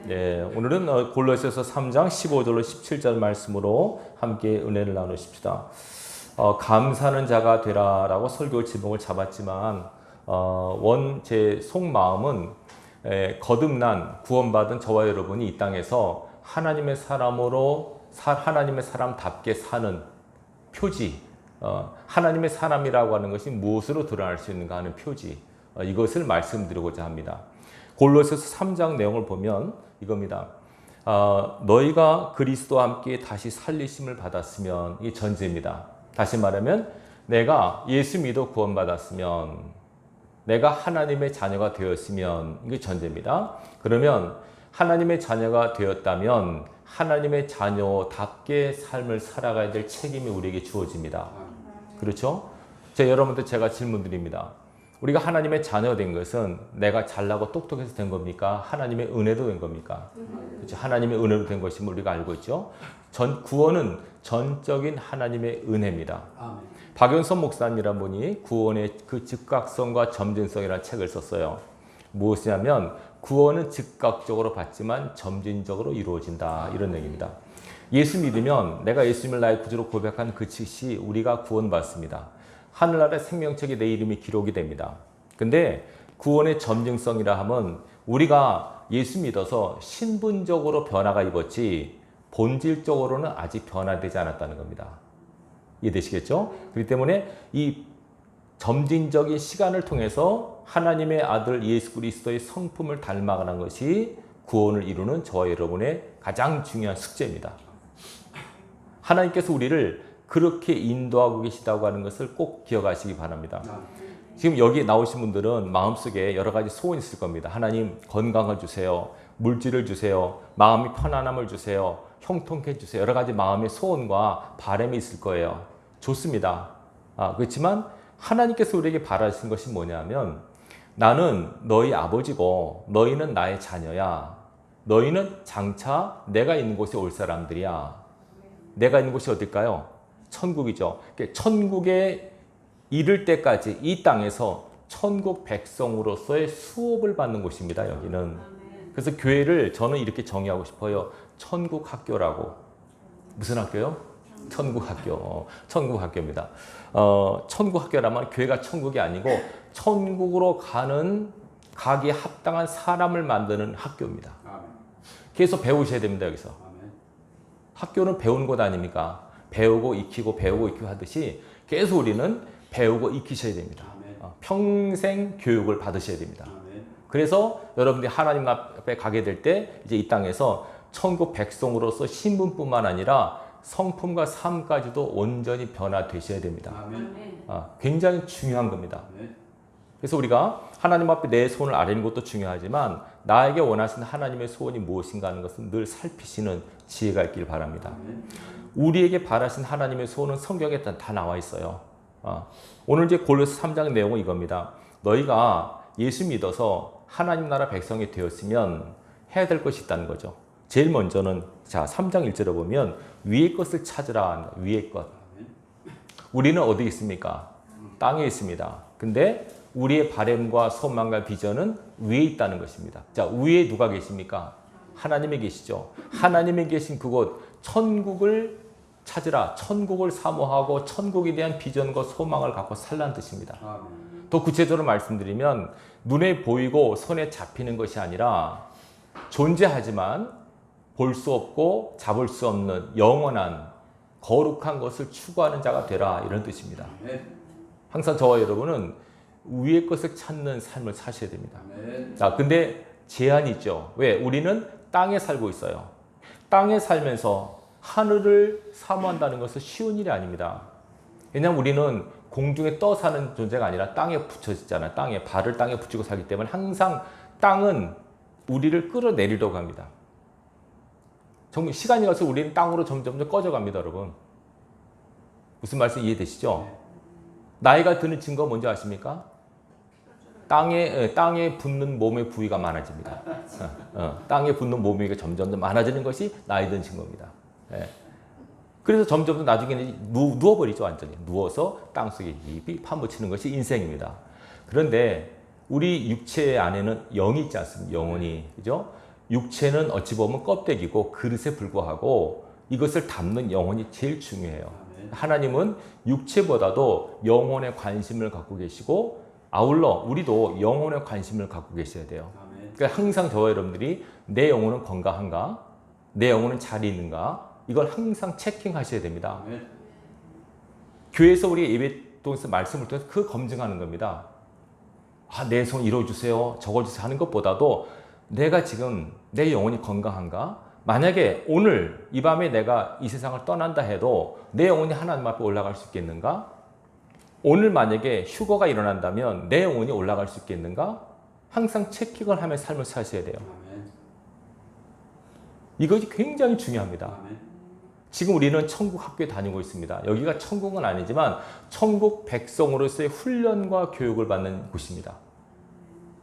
네, 오늘은 골로새서 3장 15절로 17절 말씀으로 함께 은혜를 나누십시다. 감사하는 자가 되라라고 설교 제목을 잡았지만 제 속마음은 거듭난 구원받은 저와 여러분이 이 땅에서 하나님의 사람으로 하나님의 사람답게 사는 표지, 하나님의 사람이라고 하는 것이 무엇으로 드러날 수 있는가 하는 표지, 이것을 말씀드리고자 합니다. 골로새서 3장 내용을 보면 이겁니다. 너희가 그리스도와 함께 다시 살리심을 받았으면, 이게 전제입니다. 다시 말하면 내가 예수 믿어 구원받았으면, 내가 하나님의 자녀가 되었으면, 이게 전제입니다. 그러면 하나님의 자녀가 되었다면 하나님의 자녀답게 삶을 살아가야 될 책임이 우리에게 주어집니다. 그렇죠? 여러분들 제가 질문 드립니다. 우리가 하나님의 자녀가 된 것은 내가 잘나고 똑똑해서 된 겁니까? 하나님의 은혜도 된 겁니까? 그렇죠? 하나님의 은혜로 된 것임을 우리가 알고 있죠. 구원은 전적인 하나님의 은혜입니다. 아멘. 박연선 목사님이란 분이 구원의 그 즉각성과 점진성이라는 책을 썼어요. 무엇이냐면 구원은 즉각적으로 받지만 점진적으로 이루어진다, 이런 얘기입니다. 예수 믿으면, 내가 예수님을 나의 구주로 고백한 그 즉시 우리가 구원받습니다. 하늘나라의 생명책에 내 이름이 기록이 됩니다. 근데 구원의 점증성이라 하면 우리가 예수 믿어서 신분적으로 변화가 입었지 본질적으로는 아직 변화되지 않았다는 겁니다. 이해되시겠죠? 그렇기 때문에 이 점진적인 시간을 통해서 하나님의 아들 예수 그리스도의 성품을 닮아가는 것이 구원을 이루는 저와 여러분의 가장 중요한 숙제입니다. 하나님께서 우리를 그렇게 인도하고 계시다고 하는 것을 꼭 기억하시기 바랍니다. 지금 여기 나오신 분들은 마음속에 여러 가지 소원이 있을 겁니다. 하나님 건강을 주세요. 물질을 주세요. 마음이 편안함을 주세요. 형통케 해주세요. 여러 가지 마음의 소원과 바람이 있을 거예요. 좋습니다. 그렇지만 하나님께서 우리에게 바라시는 것이 뭐냐면, 나는 너희 아버지고 너희는 나의 자녀야. 너희는 장차 내가 있는 곳에 올 사람들이야. 내가 있는 곳이 어딜까요? 천국이죠. 천국에 이를 때까지 이 땅에서 천국 백성으로서의 수업을 받는 곳입니다. 여기는. 그래서 교회를 저는 이렇게 정의하고 싶어요. 천국 학교라고. 무슨 학교요? 천국 학교. 천국 학교입니다. 천국 학교라면 교회가 천국이 아니고 천국으로 가기에 합당한 사람을 만드는 학교입니다. 계속 배우셔야 됩니다. 여기서. 학교는 배우는 곳 아닙니까? 배우고 익히고 배우고 익히고 하듯이 계속 우리는 배우고 익히셔야 됩니다. 평생 교육을 받으셔야 됩니다. 그래서 여러분들이 하나님 앞에 가게 될 때 이제 이 땅에서 천국 백성으로서 신분뿐만 아니라 성품과 삶까지도 온전히 변화되셔야 됩니다. 굉장히 중요한 겁니다. 그래서 우리가 하나님 앞에 내 소원을 아뢰는 것도 중요하지만 나에게 원하시는 하나님의 소원이 무엇인가 하는 것은 늘 살피시는 지혜가 있길 바랍니다. 우리에게 바라신 하나님의 소원은 성경에 다 나와 있어요. 오늘 이제 골로새 3장 내용은 이겁니다. 너희가 예수 믿어서 하나님 나라 백성이 되었으면 해야 될 것이 있다는 거죠. 제일 먼저는 3장 1절에 보면 위의 것을 찾으라. 위의 것. 우리는 어디 있습니까? 땅에 있습니다. 근데 우리의 바램과 소망과 비전은 위에 있다는 것입니다. 위에 누가 계십니까? 하나님이 계시죠. 하나님이 계신 그곳 천국을 찾으라. 천국을 사모하고 천국에 대한 비전과 소망을 갖고 살라는 뜻입니다. 더 구체적으로 말씀드리면 눈에 보이고 손에 잡히는 것이 아니라 존재하지만 볼 수 없고 잡을 수 없는 영원한 거룩한 것을 추구하는 자가 되라, 이런 뜻입니다. 항상 저와 여러분은 위의 것을 찾는 삶을 사셔야 됩니다. 근데 제한이 있죠. 왜? 우리는 땅에 살고 있어요. 땅에 살면서 하늘을 사모한다는 것은 쉬운 일이 아닙니다. 왜냐하면 우리는 공중에 떠 사는 존재가 아니라 땅에 붙여 있잖아요. 발을 땅에 붙이고 살기 때문에 항상 땅은 우리를 끌어내리려고 합니다. 정말 시간이 가서 우리는 땅으로 점점 꺼져갑니다, 여러분. 무슨 말씀 이해되시죠? 나이가 드는 증거 뭔지 아십니까? 땅에 붙는 몸의 부위가 많아집니다. 땅에 붙는 몸의 부위가 점점 많아지는 것이 나이 든 증거입니다. 그래서 점점 나중에는 누워버리죠. 완전히 누워서 땅속에 깊이 파묻히는 것이 인생입니다. 그런데 우리 육체 안에는 영이 있지 않습니까? 영혼이. 그죠? 육체는 어찌 보면 껍데기고 그릇에 불과하고 이것을 담는 영혼이 제일 중요해요. 하나님은 육체보다도 영혼에 관심을 갖고 계시고 아울러 우리도 영혼에 관심을 갖고 계셔야 돼요. 그러니까 항상 저와 여러분들이 내 영혼은 건강한가? 내 영혼은 잘 있는가? 이걸 항상 체킹하셔야 됩니다. 교회에서 우리 예배 통해서 말씀을 통해서 그 검증하는 겁니다. 내 손 이뤄주세요. 적어주세요 하는 것보다도 내가 지금 내 영혼이 건강한가? 만약에 오늘 이 밤에 내가 이 세상을 떠난다 해도 내 영혼이 하나님 앞에 올라갈 수 있겠는가? 오늘 만약에 휴거가 일어난다면 내 영혼이 올라갈 수 있겠는가? 항상 체킹을 하며 삶을 사셔야 돼요. 이것이 굉장히 중요합니다. 지금 우리는 천국 학교에 다니고 있습니다. 여기가 천국은 아니지만 천국 백성으로서의 훈련과 교육을 받는 곳입니다.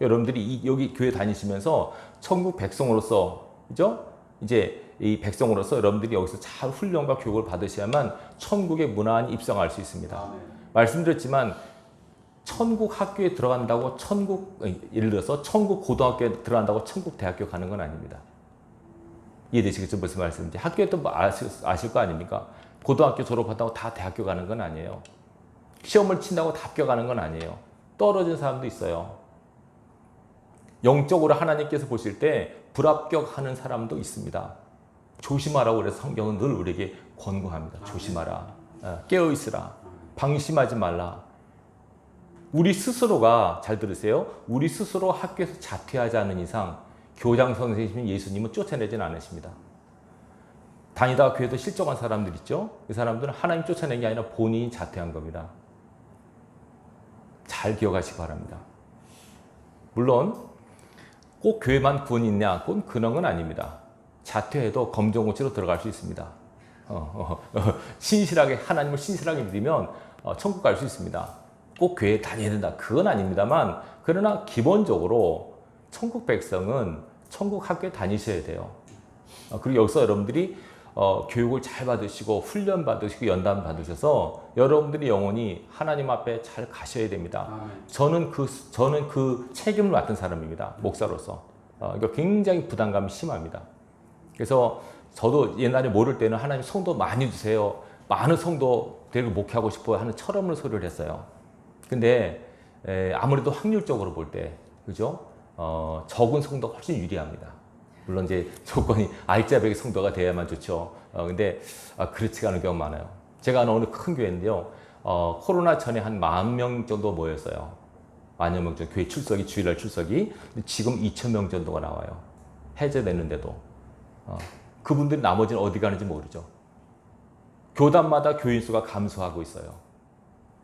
여러분들이 여기 교회 다니시면서 천국 백성으로서, 그죠? 이제 이 백성으로서 여러분들이 여기서 잘 훈련과 교육을 받으셔야만 천국에 무난히 입성할 수 있습니다. 말씀드렸지만 천국 학교에 들어간다고 예를 들어서 천국 고등학교에 들어간다고 천국 대학교 가는 건 아닙니다. 이해되시겠죠? 무슨 말씀인지. 학교에 또 아실 거 아닙니까? 고등학교 졸업한다고 다 대학교 가는 건 아니에요. 시험을 친다고 다 합격하는 건 아니에요. 떨어진 사람도 있어요. 영적으로 하나님께서 보실 때 불합격하는 사람도 있습니다. 조심하라고 그래서 성경은 늘 우리에게 권고합니다. 조심하라. 깨어있으라. 방심하지 말라. 우리 스스로가, 잘 들으세요. 우리 스스로 학교에서 자퇴하지 않는 이상 교장 선생님인 예수님은 쫓아내지는 않으십니다. 다니다가 교회도 실족한 사람들 있죠. 그 사람들은 하나님 쫓아낸 게 아니라 본인이 자퇴한 겁니다. 잘 기억하시기 바랍니다. 물론 꼭 교회만 구원이 있냐? 그건 그런 건 아닙니다. 자퇴해도 검정고치로 들어갈 수 있습니다. 신실하게 하나님을 신실하게 믿으면 천국 갈 수 있습니다. 꼭 교회에 다녀야 된다. 그건 아닙니다만 그러나 기본적으로 천국 백성은 천국 학교에 다니셔야 돼요. 그리고 여기서 여러분들이 교육을 잘 받으시고 훈련 받으시고 연단 받으셔서 여러분들이 영혼이 하나님 앞에 잘 가셔야 됩니다. 저는 그 책임을 맡은 사람입니다. 목사로서. 그러니까 굉장히 부담감이 심합니다. 그래서 저도 옛날에 모를 때는 하나님 성도 많이 주세요. 많은 성도 데리고 목회하고 싶어요 하는 철없는 소리를 했어요. 근데 아무래도 확률적으로 볼 때, 그죠? 적은 성도가 훨씬 유리합니다. 물론 이제 조건이 알짜배기 성도가 돼야만 좋죠. 근데 그렇지가 않은 경우가 많아요. 제가 아는 어느 큰 교회인데요. 코로나 전에 한 10,000명 정도 모였어요. 10,000명 정도 교회 출석이, 주일날 출석이. 근데 지금 2,000명 정도가 나와요. 해제됐는데도. 그분들이 나머지는 어디 가는지 모르죠. 교단마다 교인 수가 감소하고 있어요.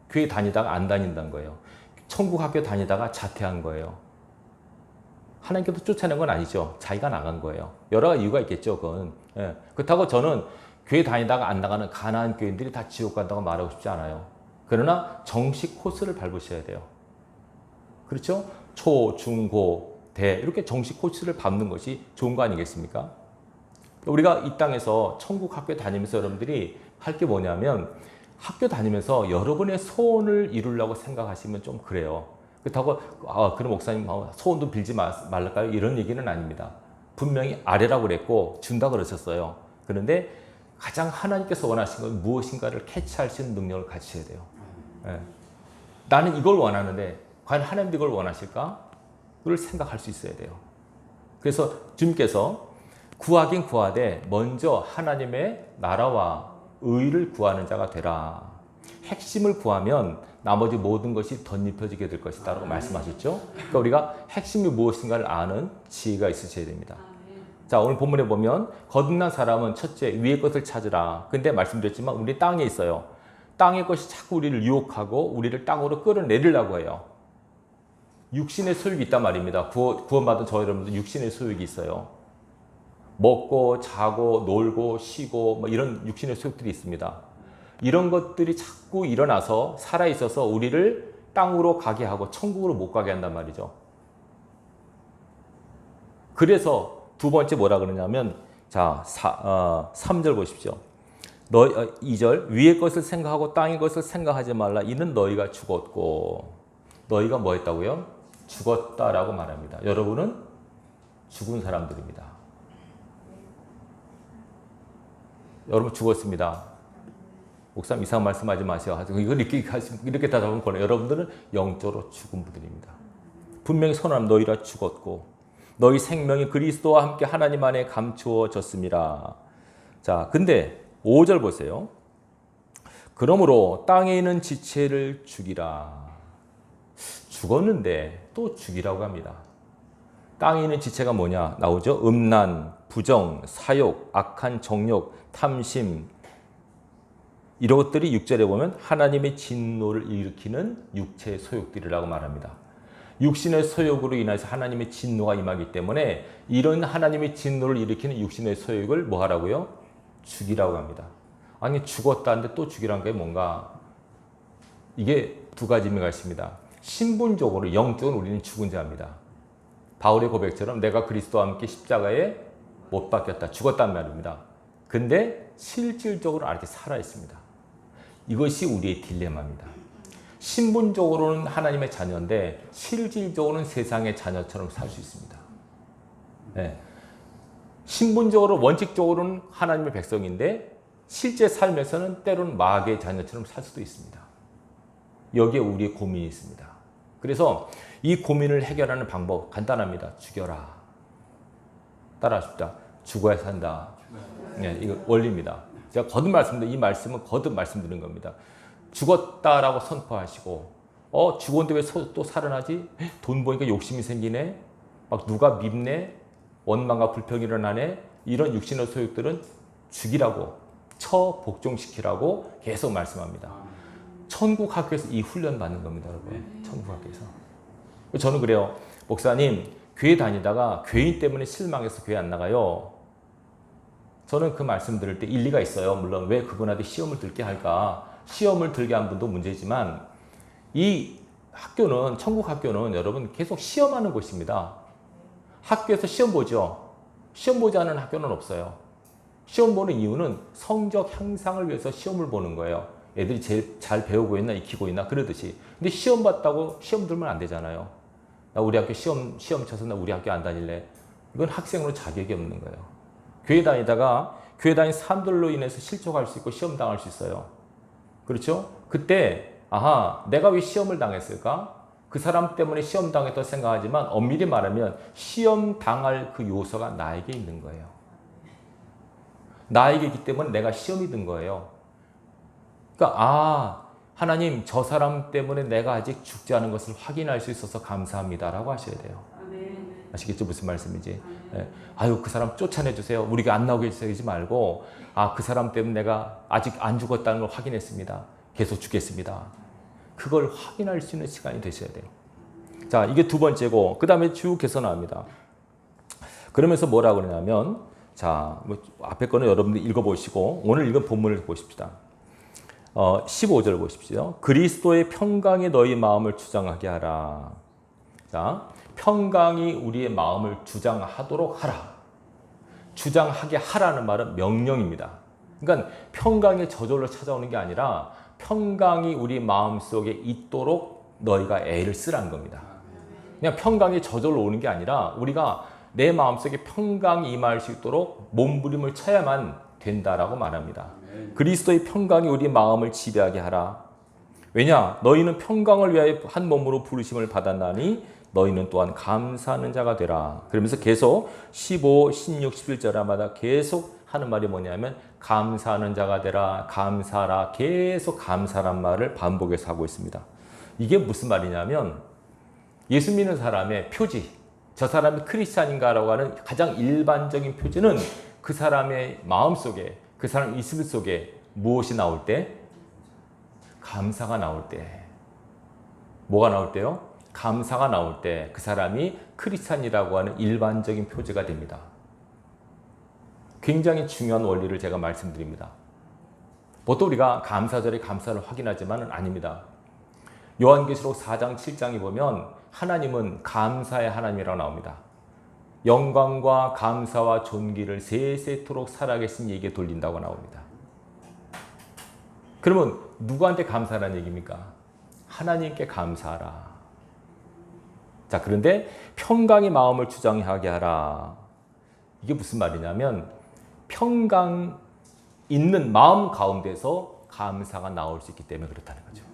교회 다니다가 안 다닌다는 거예요. 천국 학교 다니다가 자퇴한 거예요. 하나님께서 쫓아낸 건 아니죠. 자기가 나간 거예요. 여러 가지 이유가 있겠죠. 그건. 그렇다고 저는 교회 다니다가 안 나가는 가난한 교인들이 다 지옥 간다고 말하고 싶지 않아요. 그러나 정식 코스를 밟으셔야 돼요. 그렇죠? 초, 중, 고, 대 이렇게 정식 코스를 밟는 것이 좋은 거 아니겠습니까? 우리가 이 땅에서 천국 학교 다니면서 여러분들이 할 게 뭐냐면 학교 다니면서 여러분의 소원을 이루려고 생각하시면 좀 그래요. 그렇다고 그럼 목사님 소원도 빌지 말랄까요? 이런 얘기는 아닙니다. 분명히 아래라고 그랬고 준다 그러셨어요. 그런데 가장 하나님께서 원하신 건 무엇인가를 캐치할 수 있는 능력을 가지셔야 돼요. 나는 이걸 원하는데 과연 하나님도 이걸 원하실까? 그걸 생각할 수 있어야 돼요. 그래서 주님께서 구하긴 구하되 먼저 하나님의 나라와 의를 구하는 자가 되라. 핵심을 구하면 나머지 모든 것이 덧입혀지게 될 것이다 라고 말씀하셨죠. 그러니까 우리가 핵심이 무엇인가를 아는 지혜가 있으셔야 됩니다. 자, 오늘 본문에 보면 거듭난 사람은 첫째 위의 것을 찾으라. 근데 말씀드렸지만 우리 땅에 있어요. 땅의 것이 자꾸 우리를 유혹하고 우리를 땅으로 끌어내리려고 해요. 육신의 소욕이 있단 말입니다. 구원받은 저 여러분들 육신의 소욕이 있어요. 먹고 자고 놀고 쉬고 뭐 이런 육신의 소욕들이 있습니다. 이런 것들이 자꾸 일어나서 살아있어서 우리를 땅으로 가게 하고 천국으로 못 가게 한단 말이죠. 그래서 두 번째 뭐라 그러냐면 자 3절 보십시오. 2절 위의 것을 생각하고 땅의 것을 생각하지 말라. 이는 너희가 죽었고. 너희가 뭐 했다고요? 죽었다라고 말합니다. 여러분은 죽은 사람들입니다. 여러분 죽었습니다. 목사님 이상한 말씀하지 마세요. 이걸 이렇게 대답하면 권해요. 여러분들은 영적으로 죽은 분들입니다. 분명히 선언하면 너희라 죽었고 너희 생명이 그리스도와 함께 하나님 안에 감추어졌습니다. 자, 근데 5절 보세요. 그러므로 땅에 있는 지체를 죽이라. 죽었는데 또 죽이라고 합니다. 땅에 있는 지체가 뭐냐 나오죠? 음란, 부정, 사욕, 악한 정욕, 탐심 이런 것들이 6절에 보면 하나님의 진노를 일으키는 육체의 소욕들이라고 말합니다. 육신의 소욕으로 인해서 하나님의 진노가 임하기 때문에 이런 하나님의 진노를 일으키는 육신의 소욕을 뭐 하라고요? 죽이라고 합니다. 아니 죽었다는데 또 죽이라는 게 뭔가 이게 두 가지 의미가 있습니다. 신분적으로 영적으로 우리는 죽은 자입니다. 바울의 고백처럼 내가 그리스도와 함께 십자가에 못 박혔다. 죽었단 말입니다. 근데 실질적으로 아직 살아 있습니다. 이것이 우리의 딜레마입니다. 신분적으로는 하나님의 자녀인데 실질적으로는 세상의 자녀처럼 살 수 있습니다. 네. 신분적으로 원칙적으로는 하나님의 백성인데 실제 삶에서는 때로는 마귀의 자녀처럼 살 수도 있습니다. 여기에 우리의 고민이 있습니다. 그래서 이 고민을 해결하는 방법 간단합니다. 죽여라. 따라하십시다. 죽어야 산다. 네, 이거 원리입니다. 제가 거듭 말씀드린 이 말씀은 거듭 말씀드린 겁니다. 죽었다라고 선포하시고 죽었는데 왜 또 살아나지? 돈 보니까 욕심이 생기네. 막 누가 밉네. 원망과 불평이 일어나네. 이런 육신의 소욕들은 죽이라고 처복종시키라고 계속 말씀합니다. 천국 학교에서 이 훈련 받는 겁니다, 여러분. 천국 학교에서. 저는 그래요. 목사님, 교회 다니다가 교인 때문에 실망해서 교회 안 나가요. 저는 그 말씀 들을 때 일리가 있어요. 물론 왜 그분한테 시험을 들게 할까? 시험을 들게 한 분도 문제지만 이 학교는 천국 학교는 여러분 계속 시험하는 곳입니다. 학교에서 시험 보죠. 시험 보지 않은 학교는 없어요. 시험 보는 이유는 성적 향상을 위해서 시험을 보는 거예요. 애들이 제일 잘 배우고 있나 익히고 있나 그러듯이. 근데 시험 봤다고 시험 들면 안 되잖아요. 나 우리 학교 시험 쳐서 나 우리 학교 안 다닐래. 이건 학생으로 자격이 없는 거예요. 교회 다니다가 교회 다닌 사람들로 인해서 실족할 수 있고 시험 당할 수 있어요. 그렇죠? 그때 내가 왜 시험을 당했을까? 그 사람 때문에 시험 당했다고 생각하지만 엄밀히 말하면 시험 당할 그 요소가 나에게 있는 거예요. 나에게 있기 때문에 내가 시험이 든 거예요. 그러니까 하나님 저 사람 때문에 내가 아직 죽지 않은 것을 확인할 수 있어서 감사합니다라고 하셔야 돼요. 아시겠죠? 무슨 말씀인지. 네. 그 사람 쫓아내 주세요. 우리가 안 나오게 해주세요. 이러지 말고 그 사람 때문에 내가 아직 안 죽었다는 걸 확인했습니다. 계속 죽겠습니다. 그걸 확인할 수 있는 시간이 되셔야 돼요. 자, 이게 두 번째고 그 다음에 쭉 해서 나옵니다. 그러면서 뭐라고 그러냐면 자, 앞에 거는 여러분들 읽어보시고 오늘 읽은 본문을 보십시다. 15절 보십시오. 그리스도의 평강이 너희 마음을 주장하게 하라. 자, 평강이 우리의 마음을 주장하도록 하라. 주장하게 하라는 말은 명령입니다. 그러니까 평강이 저절로 찾아오는 게 아니라 평강이 우리 마음속에 있도록 너희가 애를 쓰라는 겁니다. 그냥 평강이 저절로 오는 게 아니라 우리가 내 마음속에 평강이 임할 수 있도록 몸부림을 쳐야만 된다라고 말합니다. 그리스도의 평강이 우리 마음을 지배하게 하라. 왜냐? 너희는 평강을 위하여 한 몸으로 부르심을 받았나니 너희는 또한 감사하는 자가 되라. 그러면서 계속 15, 16, 11절마다 계속 하는 말이 뭐냐면 감사하는 자가 되라, 감사하라, 계속 감사란 말을 반복해서 하고 있습니다. 이게 무슨 말이냐면 예수 믿는 사람의 표지, 저 사람이 크리스찬인가라고 하는 가장 일반적인 표지는 그 사람의 마음속에, 그 사람 이슬 속에 무엇이 나올 때? 감사가 나올 때. 뭐가 나올 때요? 감사가 나올 때 그 사람이 크리스찬이라고 하는 일반적인 표지가 됩니다. 굉장히 중요한 원리를 제가 말씀드립니다. 보통 우리가 감사절에 감사를 확인하지만은 아닙니다. 요한계시록 4장 7장에 보면 하나님은 감사의 하나님이라고 나옵니다. 영광과 감사와 존귀를 세세토록 살아계신 이에게 돌린다고 나옵니다. 그러면 누구한테 감사라는 얘기입니까? 하나님께 감사하라. 자, 그런데 평강의 마음을 주장하게 하라. 이게 무슨 말이냐면 평강, 있는 마음 가운데서 감사가 나올 수 있기 때문에 그렇다는 거죠.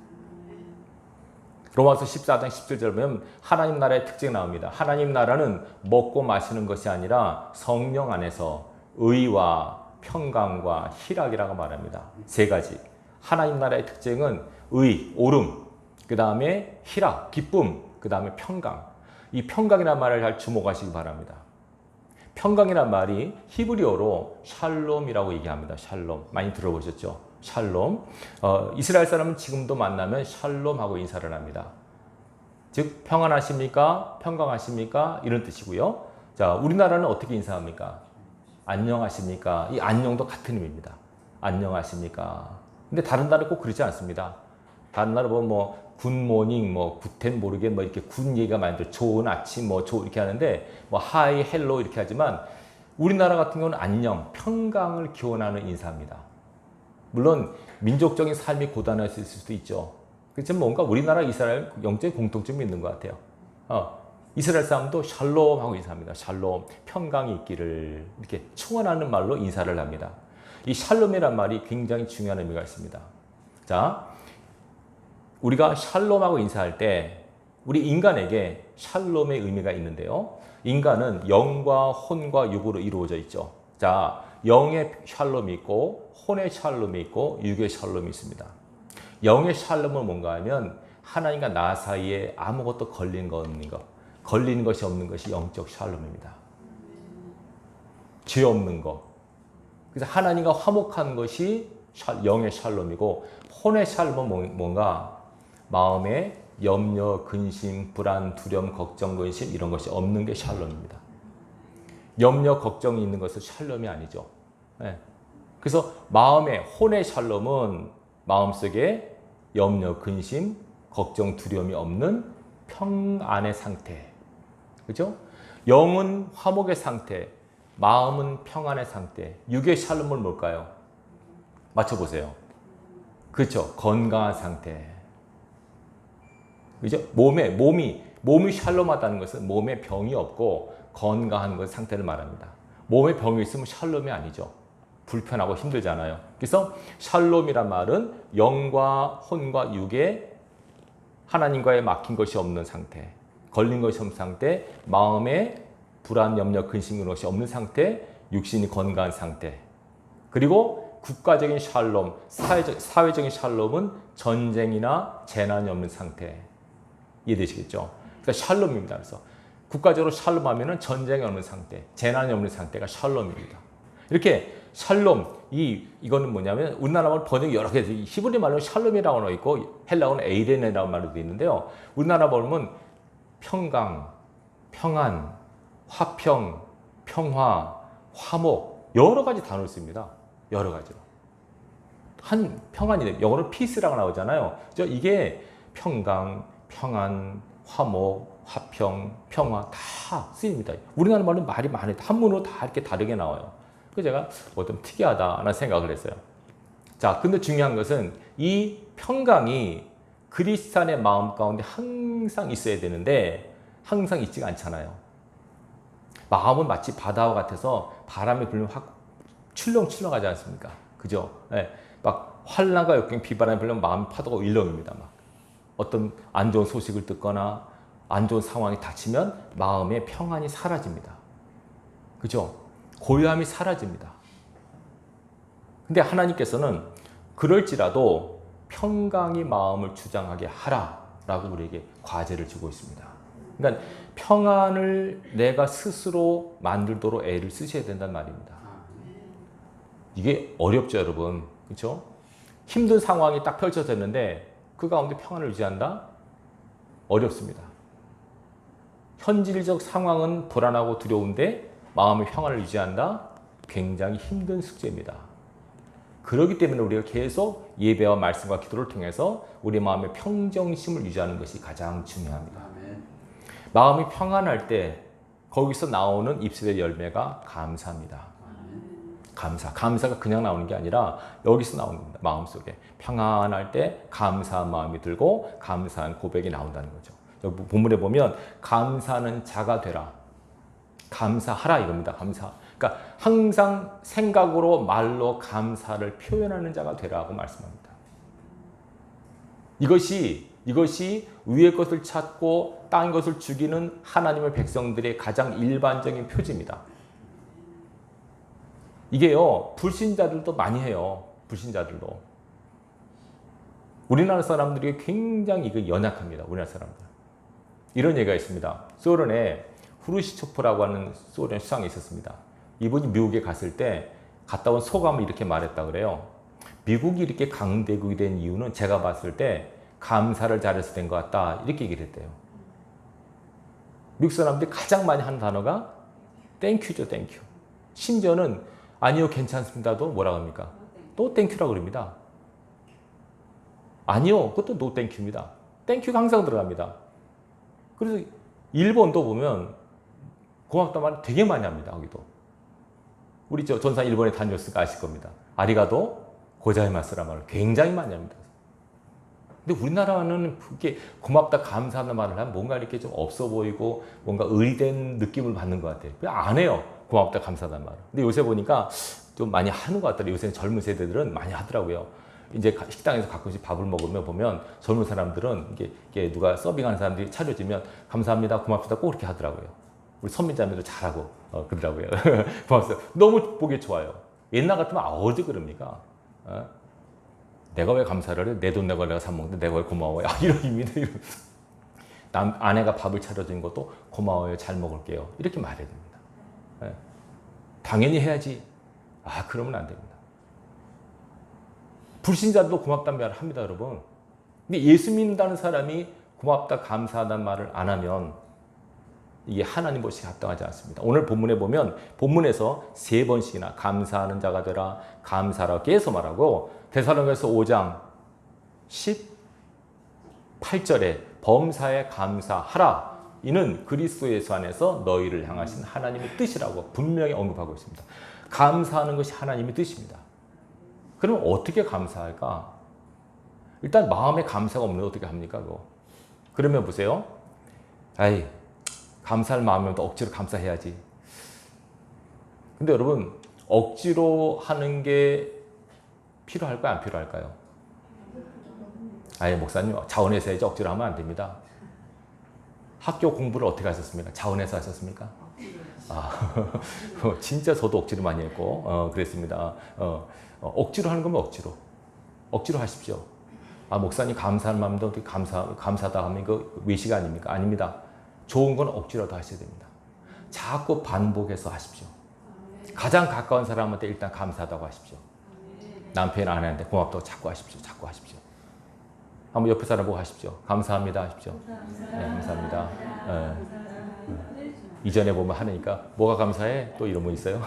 로마서 14장 17절 보면 하나님 나라의 특징이 나옵니다. 하나님 나라는 먹고 마시는 것이 아니라 성령 안에서 의와 평강과 희락이라고 말합니다. 세 가지. 하나님 나라의 특징은 의, 옳음, 그 다음에 희락, 기쁨, 그 다음에 평강. 이 평강이라는 말을 잘 주목하시기 바랍니다. 평강이라는 말이 히브리어로 샬롬이라고 얘기합니다. 샬롬. 많이 들어보셨죠? 샬롬. 이스라엘 사람은 지금도 만나면 샬롬하고 인사를 합니다. 즉 평안하십니까? 평강하십니까? 이런 뜻이고요. 자, 우리나라는 어떻게 인사합니까? 안녕하십니까? 이 안녕도 같은 의미입니다. 안녕하십니까? 근데 다른 나라는 꼭 그러지 않습니다. 다른 나라 보면 뭐 굿모닝, 뭐 굿텐 모르게 뭐 이렇게 굿 얘기가 많이 들어. 좋은 아침, 뭐 이렇게 하는데 뭐 하이, 헬로 이렇게 하지만 우리나라 같은 경우는 안녕, 평강을 기원하는 인사입니다. 물론 민족적인 삶이 고단할 수 있을 수도 있죠. 그렇지만 뭔가 우리나라 이스라엘 영적인 공통점이 있는 것 같아요. 이스라엘 사람도 샬롬하고 인사합니다. 샬롬, 평강이 있기를 이렇게 축원하는 말로 인사를 합니다. 이 샬롬이란 말이 굉장히 중요한 의미가 있습니다. 자, 우리가 샬롬하고 인사할 때 우리 인간에게 샬롬의 의미가 있는데요. 인간은 영과 혼과 육으로 이루어져 있죠. 자, 영의 샬롬이 있고 혼의 샬롬이 있고 육의 샬롬이 있습니다. 영의 샬롬은 뭔가 하면 하나님과 나 사이에 아무것도 걸린 거 없는 것, 걸리는 것이 없는 것이 영적 샬롬입니다. 죄 없는 것. 그래서 하나님과 화목한 것이 영의 샬롬이고 혼의 샬롬은 뭔가 마음에 염려, 근심, 불안, 두려움, 걱정, 근심 이런 것이 없는 게 샬롬입니다. 염려, 걱정이 있는 것은 샬롬이 아니죠. 네. 그래서 마음의 혼의 샬롬은 마음속에 염려, 근심, 걱정, 두려움이 없는 평안의 상태. 그렇죠? 영은 화목의 상태, 마음은 평안의 상태. 육의 샬롬은 뭘까요? 맞춰보세요. 그렇죠? 건강한 상태. 그죠? 몸이 샬롬하다는 것은 몸에 병이 없고 건강한 것 상태를 말합니다. 몸에 병이 있으면 샬롬이 아니죠. 불편하고 힘들잖아요. 그래서 샬롬이란 말은 영과 혼과 육에 하나님과의 막힌 것이 없는 상태, 걸린 것이 없는 상태, 마음에 불안, 염려, 근심 이런 것이 없는 상태, 육신이 건강한 상태. 그리고 국가적인 샬롬, 사회적인 샬롬은 전쟁이나 재난이 없는 상태. 이해되시겠죠? 그러니까 샬롬입니다. 그래서 국가적으로 샬롬하면은 전쟁이 없는 상태, 재난이 없는 상태가 샬롬입니다. 이렇게 샬롬, 이거는 뭐냐면 우리나라 말 번역이 여러 개, 히브리 말로 샬롬이라고 나와 있고 헬라어는 에이렌이라는 말도 있는데요. 우리나라 보면 평강, 평안, 화평, 평화, 화목 여러 가지 단어를 씁니다. 여러 가지로. 한 평안이네. 영어로 피스라고 나오잖아요. 이게 평강, 평안, 화목, 화평, 평화 다 쓰입니다. 우리나라 말은 말이 많아요. 한문으로 다 이렇게 다르게 나와요. 그래서 제가 좀 특이하다는 생각을 했어요. 자, 근데 중요한 것은 이 평강이 그리스도인의 마음 가운데 항상 있어야 되는데 항상 있지가 않잖아요. 마음은 마치 바다와 같아서 바람이 불면 확 출렁출렁하지 않습니까? 그죠? 네. 막 환란과 역경, 비바람이 불면 마음 파도가 일렁입니다. 막 어떤 안 좋은 소식을 듣거나 안 좋은 상황이 닥치면 마음의 평안이 사라집니다. 그죠? 고요함이 사라집니다. 근데 하나님께서는 그럴지라도 평강이 마음을 주장하게 하라라고 우리에게 과제를 주고 있습니다. 그러니까 평안을 내가 스스로 만들도록 애를 쓰셔야 된단 말입니다. 이게 어렵죠, 여러분. 그렇죠? 힘든 상황이 딱 펼쳐졌는데 그 가운데 평안을 유지한다? 어렵습니다. 현실적 상황은 불안하고 두려운데 마음의 평안을 유지한다? 굉장히 힘든 숙제입니다. 그렇기 때문에 우리가 계속 예배와 말씀과 기도를 통해서 우리 마음의 평정심을 유지하는 것이 가장 중요합니다. 마음이 평안할 때 거기서 나오는 입술의 열매가 감사입니다. 감사가 그냥 나오는 게 아니라 여기서 나오는 겁니다. 마음속에 평안할 때 감사한 마음이 들고 감사한 고백이 나온다는 거죠. 본문에 보면 감사는 자가 되라, 감사하라 이겁니다. 그러니까 항상 생각으로 말로 감사를 표현하는 자가 되라고 말씀합니다. 이것이 위의 것을 찾고 땅의 것을 죽이는 하나님의 백성들의 가장 일반적인 표지입니다. 이게요, 불신자들도 많이 해요. 불신자들도. 우리나라 사람들이 굉장히 이거 연약합니다. 우리나라 사람들. 이런 얘기가 있습니다. 소련에 후르시초프라고 하는 소련 수상이 있었습니다. 이분이 미국에 갔을 때 갔다 온 소감을 이렇게 말했다 그래요. 미국이 이렇게 강대국이 된 이유는 제가 봤을 때 감사를 잘해서 된 것 같다. 이렇게 얘기를 했대요. 미국 사람들이 가장 많이 하는 단어가 땡큐죠, 땡큐. 심지어는 아니요, 괜찮습니다도 뭐라고 합니까? 또 땡큐라고 그럽니다. 아니요, 그것도 노 땡큐입니다. 땡큐가 항상 들어갑니다. 그래서 일본도 보면 고맙다 말 되게 많이 합니다. 거기도. 우리 전사 일본에 다녔으니까 아실 겁니다. 아리가도 고자이마스라는 말을 굉장히 많이 합니다. 근데 우리나라는 그게 고맙다 감사하는 말을 하면 뭔가 이렇게 좀 없어 보이고 뭔가 의리된 느낌을 받는 것 같아요. 안 해요. 고맙다 감사하다는 말을. 근데 요새 보니까 좀 많이 하는 것 같더라고요. 요새 젊은 세대들은 많이 하더라고요. 이제 식당에서 가끔씩 밥을 먹으면 보면 젊은 사람들은 이게 누가 서빙하는 사람들이 차려주면 감사합니다, 고맙습니다 꼭 그렇게 하더라고요. 우리 선민자매도 잘하고 그러더라고요. 고맙습니다. 너무 보기 좋아요. 옛날 같으면 어디 그럽니까? 내가 왜 감사를 해? 내 돈 내가 사 먹는데 내가 왜 고마워요? 이런 의미도 아내가 밥을 차려준 것도 고마워요, 잘 먹을게요. 이렇게 말해야 됩니다. 당연히 해야지. 그러면 안 됩니다. 불신자도 고맙다는 말을 합니다, 여러분. 근데 예수 믿는다는 사람이 고맙다, 감사하다는 말을 안 하면 이게 하나님 보시기에 합당하지 않습니다. 오늘 본문에 보면 본문에서 3번씩이나 감사하는 자가 되라, 감사라 계속 말하고 데살로니가서 5장 18절에 범사에 감사하라. 이는 그리스도 예수 안에서 너희를 향하신 하나님의 뜻이라고 분명히 언급하고 있습니다. 감사하는 것이 하나님의 뜻입니다. 그럼 어떻게 감사할까? 일단 마음에 감사가 없는데 어떻게 합니까? 그거? 그러면 보세요. 감사할 마음이면 또 억지로 감사해야지. 근데 여러분, 억지로 하는 게 필요할까요? 안 필요할까요? 목사님, 자원해서 해야지 억지로 하면 안 됩니다. 학교 공부를 어떻게 하셨습니까? 자원해서 하셨습니까? 진짜 저도 억지로 많이 했고, 그랬습니다. 억지로 하는 거면 억지로 하십시오. 목사님 감사한 마음도 어떻게 감사하다 하면 그 외식 아닙니까? 아닙니다. 좋은 건 억지로도 하셔야 됩니다. 자꾸 반복해서 하십시오. 가장 가까운 사람한테 일단 감사하다고 하십시오. 남편 아내한테 고맙다고 자꾸 하십시오. 한번 옆에 사람 보고 하십시오. 감사합니다 하십시오. 네, 감사합니다. 이전에 보면 하니까 뭐가 감사해? 또 이런 분 있어요.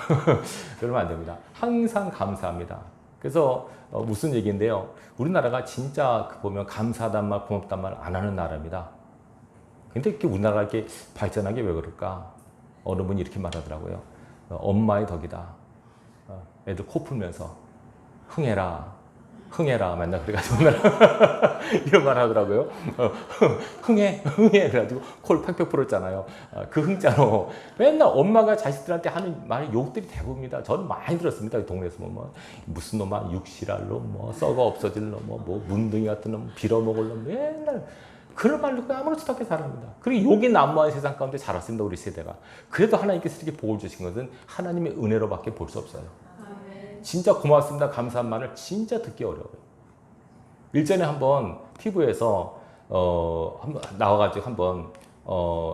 그러면 안 됩니다. 항상 감사합니다. 그래서 무슨 얘기인데요. 우리나라가 진짜 보면 감사하단 말, 고맙단 말 안 하는 나라입니다. 근데 이렇게 우리나라가 이렇게 발전하게 왜 그럴까? 어느 분이 이렇게 말하더라고요. 엄마의 덕이다. 애들 코 풀면서 흥해라 맨날 그래가지고 이런 말 하더라고요. 흥해 그래가지고 코를 팍팍 풀었잖아요. 그 흥자로 맨날 엄마가 자식들한테 하는 말이 욕들이 대부분입니다. 저는 많이 들었습니다. 동네에서 뭐 무슨 놈아 육실할 놈, 썩어 없어질 놈, 뭐 문둥이 같은 놈, 빌어먹을 놈, 맨날 그런 말로 아무렇지도 않게 살아갑니다. 그리고 욕이 난무한 세상 가운데 자랐습니다. 우리 세대가. 그래도 하나님께서 이렇게 복을 주신 것은 하나님의 은혜로밖에 볼 수 없어요. 진짜 고맙습니다, 감사한 말을 진짜 듣기 어려워요. 일전에 한번 TV에서 한번 나와가지고 한번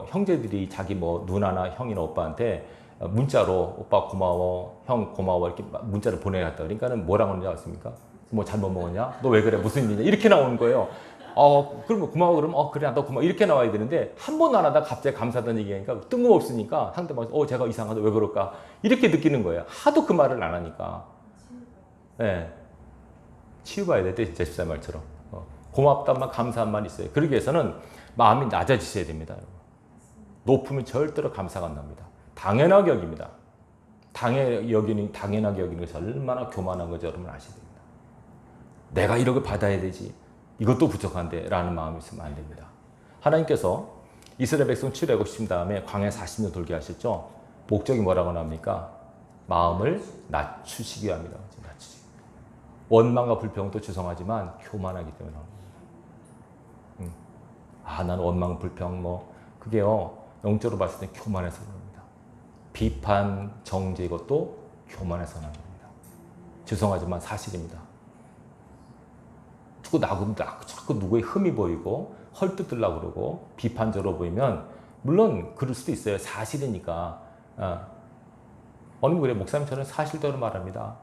형제들이 자기 뭐 누나나 형이나 오빠한테 문자로 오빠 고마워, 형 고마워 이렇게 문자를 보내놨다. 그러니까는 뭐라고 하는지 아십니까? 뭐 잘못 먹었냐? 너 왜 그래? 무슨 일이냐? 이렇게 나오는 거예요. 그럼 고마워 그러면 그래 너 고마워 이렇게 나와야 되는데 한 번 안 하다 갑자기 감사하다는 얘기하니까 뜬금없으니까 상대방이 제가 이상하다 왜 그럴까? 이렇게 느끼는 거예요. 하도 그 말을 안 하니까. 네. 치유봐야 돼, 진짜 집사 말처럼. 고맙단 말, 감사한 말 있어요. 그러기 위해서는 마음이 낮아지셔야 됩니다. 높으면 절대로 감사가 안 납니다. 당연하게 여깁니다. 당연하게 여기는 것이 얼마나 교만한 건지 여러분 아셔야 됩니다. 내가 이렇게 받아야 되지. 이것도 부족한데 라는 마음이 있으면 안 됩니다. 하나님께서 이스라엘 백성 출애굽 시킨 다음에 광야 40년 돌게 하셨죠. 목적이 뭐라고 나옵니까? 마음을 낮추시기 위함이다. 낮추시기. 원망과 불평도 죄송하지만 교만하기 때문에 나옵니다. 나는 원망, 불평 그게요 영적으로 봤을 때 교만해서 그럽니다. 비판, 정죄 이것도 교만해서 나는 겁니다. 죄송하지만 사실입니다. 자꾸 누구의 흠이 보이고 헐뜯으려고 그러고 비판적으로 보이면 물론 그럴 수도 있어요. 사실이니까. 어느 그래 목사님 저는 사실대로 말합니다.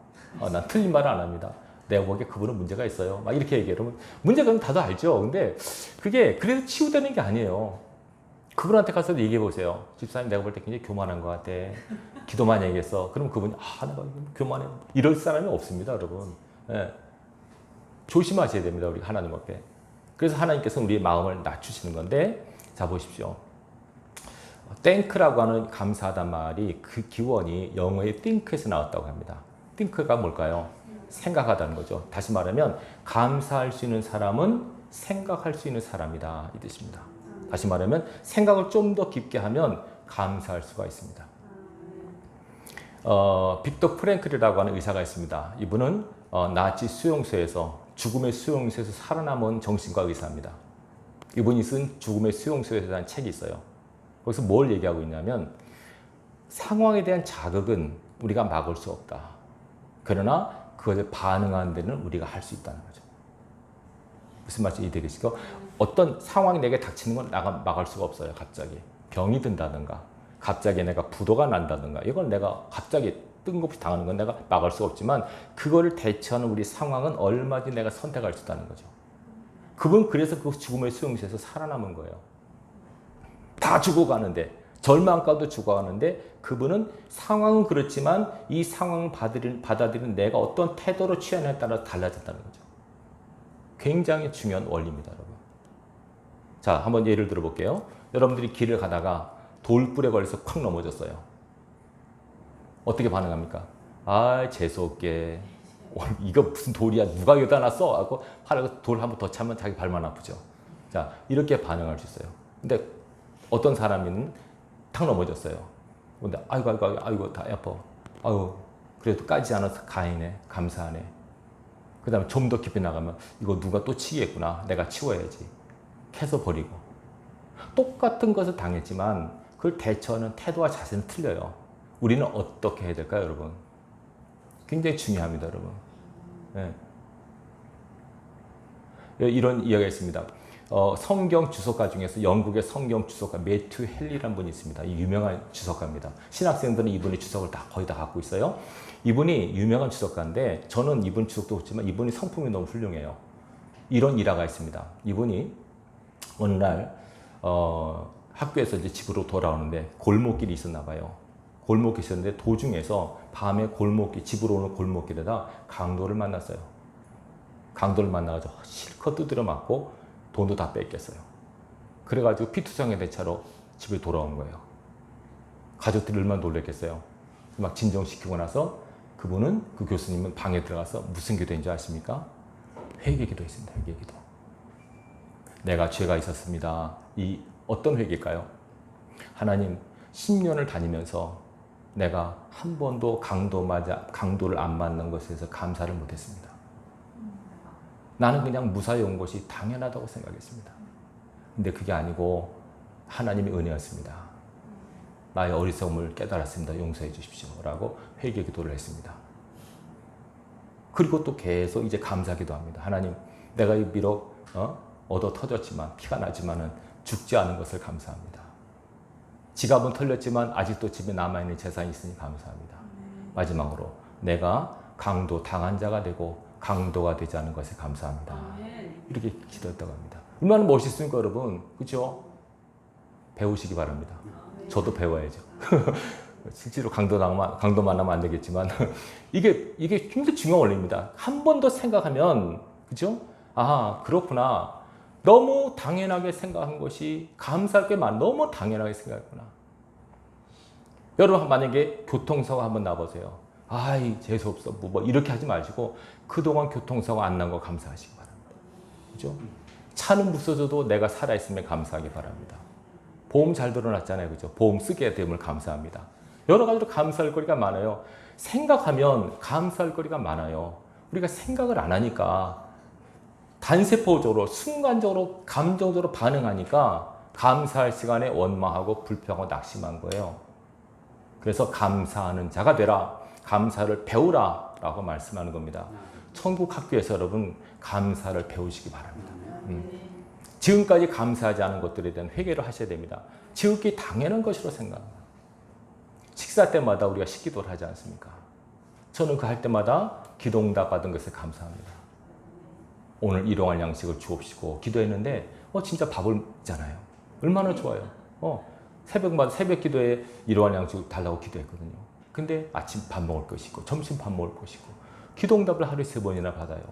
난 틀린 말을 안 합니다. 내가 보기에 그분은 문제가 있어요. 막 이렇게 얘기해. 그러면 문제가 다들 알죠. 근데 그게 그래서 치유되는 게 아니에요. 그분한테 가서 얘기해 보세요. 집사님 내가 볼 때 굉장히 교만한 것 같아. 기도 많이 얘기했어. 그럼 그분이 내가 교만해. 이럴 사람이 없습니다, 여러분. 예. 조심하셔야 됩니다. 우리 하나님 앞에. 그래서 하나님께서 우리의 마음을 낮추시는 건데 자 보십시오. 땡크라고 하는 감사하단 말이 그 기원이 영어의 think에서 나왔다고 합니다. think가 뭘까요? 생각하다는 거죠. 다시 말하면 감사할 수 있는 사람은 생각할 수 있는 사람이다 이 뜻입니다. 다시 말하면 생각을 좀 더 깊게 하면 감사할 수가 있습니다. 빅터 프랭클이라고 하는 의사가 있습니다. 이분은 나치 수용소에서 죽음의 수용소에서 살아남은 정신과 의사입니다. 이분이 쓴 죽음의 수용소에 대한 책이 있어요. 거기서 뭘 얘기하고 있냐면 상황에 대한 자극은 우리가 막을 수 없다. 그러나 그것에 반응하는 데는 우리가 할 수 있다는 거죠. 무슨 말인지 이해되시죠? 어떤 상황이 내게 닥치는 건 내가 막을 수가 없어요. 갑자기 병이 든다든가 갑자기 내가 부도가 난다든가 이걸 내가 갑자기 뜬금없이 당하는 건 내가 막을 수가 없지만 그거를 대처하는 우리 상황은 얼마든지 내가 선택할 수 있다는 거죠. 그분 그래서 그 죽음의 수용소에서 살아남은 거예요. 다 죽어가는데 절망까지도 죽어가는데 그분은 상황은 그렇지만 이 상황을 받아들이는 내가 어떤 태도로 취하냐에 따라 달라졌다는 거죠. 굉장히 중요한 원리입니다, 여러분. 자, 한번 예를 들어 볼게요. 여러분들이 길을 가다가 돌불에 걸려서 콱 넘어졌어요. 어떻게 반응합니까? 재수없게. 이거 무슨 돌이야? 누가 여기다 놨어? 하고 팔을 돌 한 번 더 차면 자기 발만 아프죠. 자, 이렇게 반응할 수 있어요. 근데 어떤 사람은 탁 넘어졌어요. 근데 아이고 다 아파. 그래도 까지 않아서 가이네. 감사하네. 그 다음에 좀 더 깊이 나가면 이거 누가 또 치겠구나. 내가 치워야지. 캐서 버리고. 똑같은 것을 당했지만 그걸 대처하는 태도와 자세는 틀려요. 우리는 어떻게 해야 될까요, 여러분? 굉장히 중요합니다, 여러분. 네. 이런 이야기가 있습니다. 성경 주석가 중에서 영국의 성경 주석가 매튜 헨리라는 분이 있습니다. 이 유명한 주석가입니다. 신학생들은 이분의 주석을 거의 다 갖고 있어요. 이분이 유명한 주석가인데 저는 이분 주석도 그렇지만 이분이 성품이 너무 훌륭해요. 이런 일화가 있습니다. 이분이 어느 날 학교에서 이제 집으로 돌아오는데 골목길이 있었나 봐요. 골목길이 있었는데 도중에서 밤에 집으로 오는 골목길에다 강도를 만났어요. 강도를 만나가지고 실컷 두드려 맞고 돈도 다 뺏겼어요. 그래가지고 피투성의 대차로 집에 돌아온 거예요. 가족들이 얼마나 놀랐겠어요. 막 진정시키고 나서 그 교수님은 방에 들어가서 무슨 기도인지 아십니까? 회개 기도했습니다. 회개 기도. 내가 죄가 있었습니다. 이 어떤 회개일까요? 하나님 10년을 다니면서 내가 한 번도 강도를 안 만난 것에 대해서 감사를 못했습니다. 나는 그냥 무사히 온 것이 당연하다고 생각했습니다. 근데 그게 아니고 하나님의 은혜였습니다. 나의 어리석음을 깨달았습니다. 용서해 주십시오. 라고 회개 기도를 했습니다. 그리고 또 계속 이제 감사 기도합니다. 하나님, 내가 비록 얻어 터졌지만 피가 나지만은 죽지 않은 것을 감사합니다. 지갑은 털렸지만 아직도 집에 남아있는 재산이 있으니 감사합니다. 마지막으로 내가 당한 자가 되고 강도가 되지 않은 것에 감사합니다. 이렇게 기도했다고 합니다. 얼마나 멋있습니까, 여러분? 그렇죠? 배우시기 바랍니다. 저도 배워야죠. 실제로 강도 만나면 안 되겠지만 이게 굉장히 중요한 원리입니다. 한 번 더 생각하면 그죠? 그렇구나. 너무 당연하게 생각한 것이 감사할 게 너무 당연하게 생각했구나. 여러분 만약에 교통사고 한번 나보세요. 재수없어. 이렇게 하지 마시고 그동안 교통사고 안 난 거 감사하시기 바랍니다. 그죠? 차는 부서져도 내가 살아있음에 감사하기 바랍니다. 보험 잘 들어놨잖아요. 그죠? 보험 쓰게 됨을 감사합니다. 여러 가지로 감사할 거리가 많아요. 생각하면 감사할 거리가 많아요. 우리가 생각을 안 하니까 단세포적으로 순간적으로 감정적으로 반응하니까 감사할 시간에 원망하고 불평하고 낙심한 거예요. 그래서 감사하는 자가 되라. 감사를 배우라 라고 말씀하는 겁니다. 천국 학교에서 여러분 감사를 배우시기 바랍니다. 지금까지 감사하지 않은 것들에 대한 회개를 하셔야 됩니다. 지극히 당연한 것으로 생각합니다. 식사 때마다 우리가 식기도를 하지 않습니까? 저는 그 할 때마다 기도응답 받은 것에 감사합니다. 오늘 일용할 양식을 주옵시고 기도했는데 진짜 밥을 있잖아요. 얼마나 좋아요. 새벽마다 새벽 기도에 일용할 양식을 달라고 기도했거든요. 근데 아침 밥 먹을 것이고 점심 밥 먹을 것이고 기도응답을 하루에 3번이나 받아요.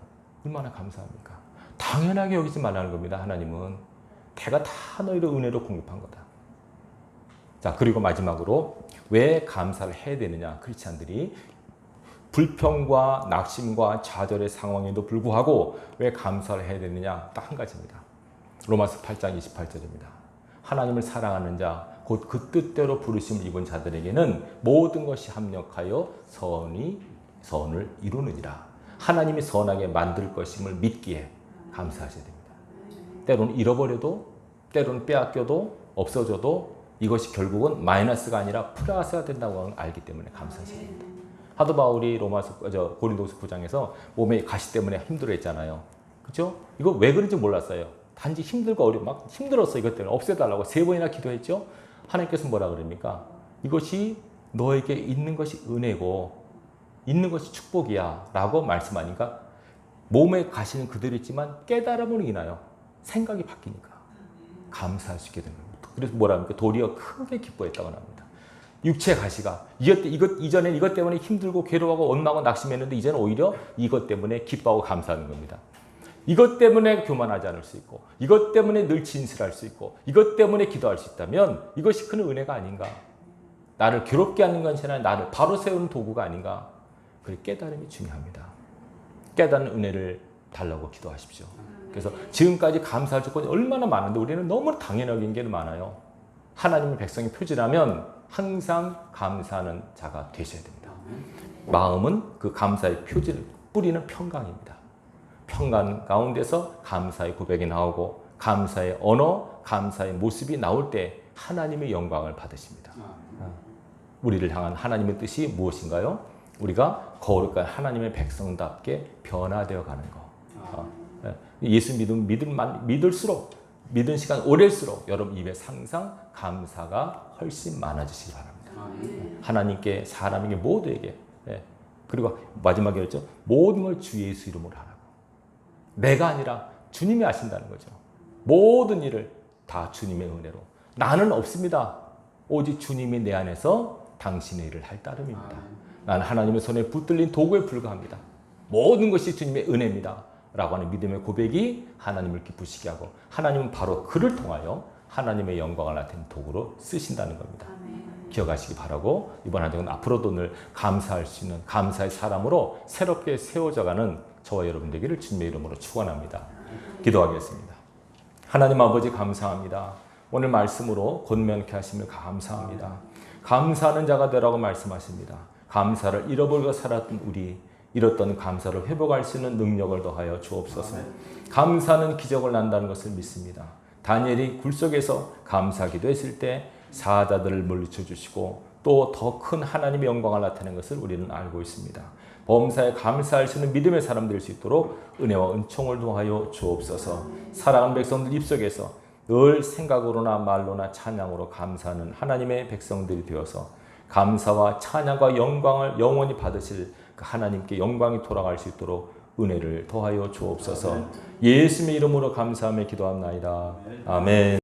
얼마나 감사합니까? 당연하게 여기지 말라는 겁니다. 하나님은 내가 다 너희를 은혜로 공급한 거다. 자, 그리고 마지막으로 왜 감사를 해야 되느냐? 크리스찬들이 불평과 낙심과 좌절의 상황에도 불구하고 왜 감사를 해야 되느냐? 딱 한 가지입니다. 로마서 8장 28절입니다. 하나님을 사랑하는 자, 곧 그 뜻대로 부르심을 입은 자들에게는 모든 것이 합력하여 선을 이루느니라. 하나님이 선하게 만들 것임을 믿기에 감사하셔야 됩니다. 때로는 잃어버려도, 때로는 빼앗겨도, 없어져도 이것이 결국은 마이너스가 아니라 플러스가 된다고 알기 때문에 감사하셔야 됩니다. 사도 바울이 고린도서 9장에서 몸에 가시 때문에 힘들어했잖아요. 그렇죠? 이거 왜 그런지 몰랐어요. 단지 힘들고 막 힘들었어. 이것 때문에 없애달라고 3번이나 기도했죠. 하나님께서 뭐라 그럽니까? 이것이 너에게 있는 것이 은혜고 있는 것이 축복이야 라고 말씀하니까 몸에 가시는 그대로 있지만 깨달음으로 인하여 생각이 바뀌니까 감사할 수 있게 되는 겁니다. 그래서 뭐라 합니까? 도리어 크게 기뻐했다고 합니다. 육체 가시가 이전엔 이것 때문에 힘들고 괴로워하고 원망하고 낙심했는데 이제는 오히려 이것 때문에 기뻐하고 감사하는 겁니다. 이것 때문에 교만하지 않을 수 있고 이것 때문에 늘 진실할 수 있고 이것 때문에 기도할 수 있다면 이것이 큰 은혜가 아닌가. 나를 괴롭게 하는 것이 아니라 나를 바로 세우는 도구가 아닌가. 그 깨달음이 중요합니다. 깨닫는 은혜를 달라고 기도하십시오. 그래서 지금까지 감사할 조건이 얼마나 많은데 우리는 너무 당연하게 게 많아요. 하나님의 백성이 표지라면 항상 감사하는 자가 되셔야 됩니다. 마음은 그 감사의 표지를 뿌리는 평강입니다. 평강 가운데서 감사의 고백이 나오고 감사의 언어, 감사의 모습이 나올 때 하나님의 영광을 받으십니다. 우리를 향한 하나님의 뜻이 무엇인가요? 우리가 거룩한 하나님의 백성답게 변화되어 가는 거. 예수 믿을수록 믿은 시간 오래일수록 여러분 입에 항상 감사가 훨씬 많아지시기 바랍니다. 하나님께 사람에게 모두에게 그리고 마지막에 그랬죠. 모든 걸 주 예수 이름으로 하라고. 내가 아니라 주님이 하신다는 거죠. 모든 일을 다 주님의 은혜로. 나는 없습니다. 오직 주님이 내 안에서 당신의 일을 할 따름입니다. 나는 하나님의 손에 붙들린 도구에 불과합니다. 모든 것이 주님의 은혜입니다. 라고 하는 믿음의 고백이 하나님을 기쁘시게 하고 하나님은 바로 그를 통하여 하나님의 영광을 나타내는 도구로 쓰신다는 겁니다. 기억하시기 바라고 이번 한 주는 앞으로도 늘 감사할 수 있는 감사의 사람으로 새롭게 세워져가는 저와 여러분 되기를 주님의 이름으로 축원합니다. 기도하겠습니다. 하나님 아버지 감사합니다. 오늘 말씀으로 권면케 하심을 감사합니다. 감사하는 자가 되라고 말씀하십니다. 감사를 잃어버리고 살았던 우리 잃었던 감사를 회복할 수 있는 능력을 더하여 주옵소서. 감사는 기적을 난다는 것을 믿습니다. 다니엘이 굴속에서 감사기도 했을 때 사자들을 물리쳐 주시고 또 더 큰 하나님의 영광을 나타내는 것을 우리는 알고 있습니다. 범사에 감사할 수 있는 믿음의 사람 될 수 있도록 은혜와 은총을 더하여 주옵소서. 사랑하는 백성들 입속에서 늘 생각으로나 말로나 찬양으로 감사하는 하나님의 백성들이 되어서 감사와 찬양과 영광을 영원히 받으실 그 하나님께 영광이 돌아갈 수 있도록 은혜를 더하여 주옵소서. 예수님의 이름으로 감사하며 기도합나이다. 아멘.